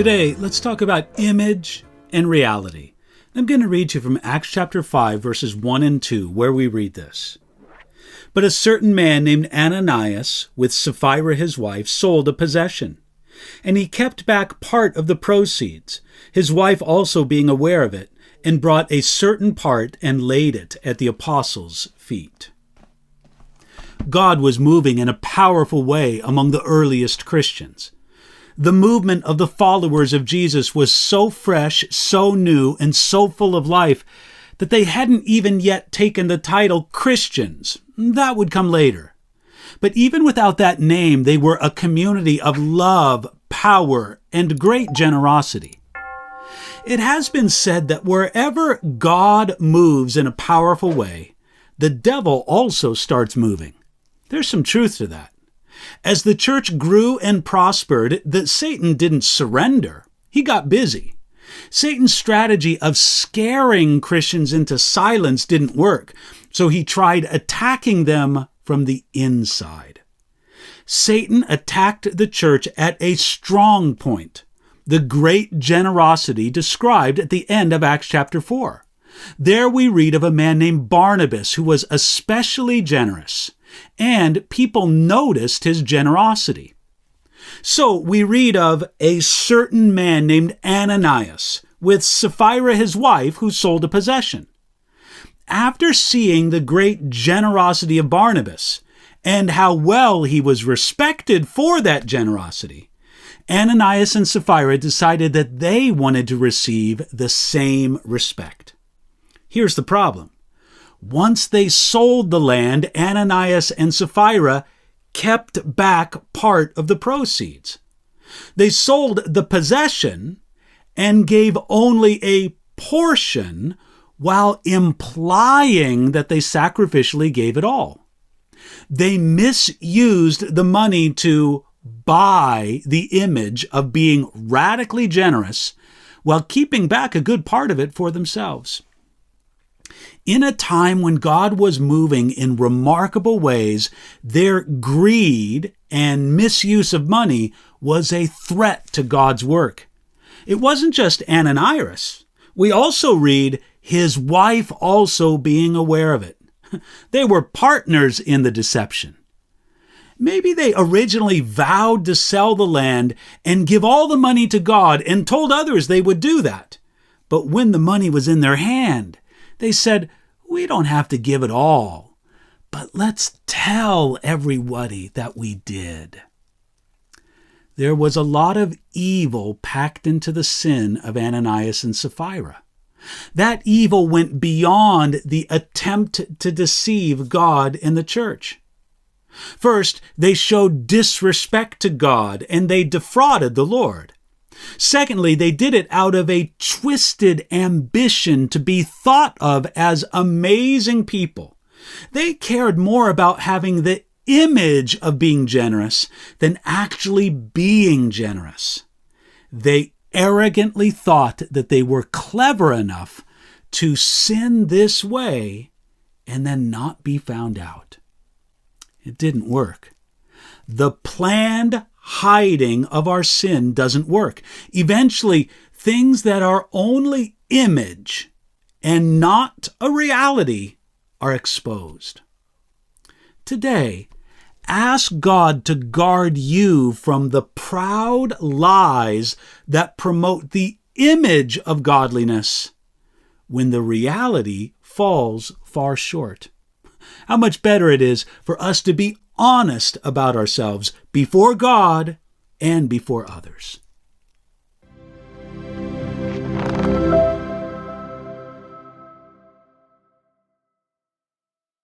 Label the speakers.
Speaker 1: Today, let's talk about image and reality. I'm going to read you from Acts chapter 5, verses 1 and 2, where we read this. But a certain man named Ananias, with Sapphira his wife, sold a possession, and he kept back part of the proceeds, his wife also being aware of it, and brought a certain part and laid it at the apostles' feet. God was moving in a powerful way among the earliest Christians. The movement of the followers of Jesus was so fresh, so new, and so full of life that they hadn't even yet taken the title Christians. That would come later. But even without that name, they were a community of love, power, and great generosity. It has been said that wherever God moves in a powerful way, the devil also starts moving. There's some truth to that. As the church grew and prospered, Satan didn't surrender. He got busy. Satan's strategy of scaring Christians into silence didn't work, so he tried attacking them from the inside. Satan attacked the church at a strong point, the great generosity described at the end of Acts chapter 4. There we read of a man named Barnabas who was especially generous, and people noticed his generosity. So we read of a certain man named Ananias, with Sapphira his wife, who sold a possession. After seeing the great generosity of Barnabas, and how well he was respected for that generosity, Ananias and Sapphira decided that they wanted to receive the same respect. Here's the problem. Once they sold the land, Ananias and Sapphira kept back part of the proceeds. They sold the possession and gave only a portion while implying that they sacrificially gave it all. They misused the money to buy the image of being radically generous while keeping back a good part of it for themselves. In a time when God was moving in remarkable ways, their greed and misuse of money was a threat to God's work. It wasn't just Ananias. We also read his wife also being aware of it. They were partners in the deception. Maybe they originally vowed to sell the land and give all the money to God and told others they would do that. But when the money was in their hand, they said, "We don't have to give it all, but let's tell everybody that we did." There was a lot of evil packed into the sin of Ananias and Sapphira. That evil went beyond the attempt to deceive God and the church. First, they showed disrespect to God and they defrauded the Lord. Secondly, they did it out of a twisted ambition to be thought of as amazing people. They cared more about having the image of being generous than actually being generous. They arrogantly thought that they were clever enough to sin this way and then not be found out. It didn't work. The planned hiding of our sin doesn't work. Eventually, things that are only image and not a reality are exposed. Today, ask God to guard you from the proud lies that promote the image of godliness when the reality falls far short. How much better it is for us to be honest about ourselves before God and before others.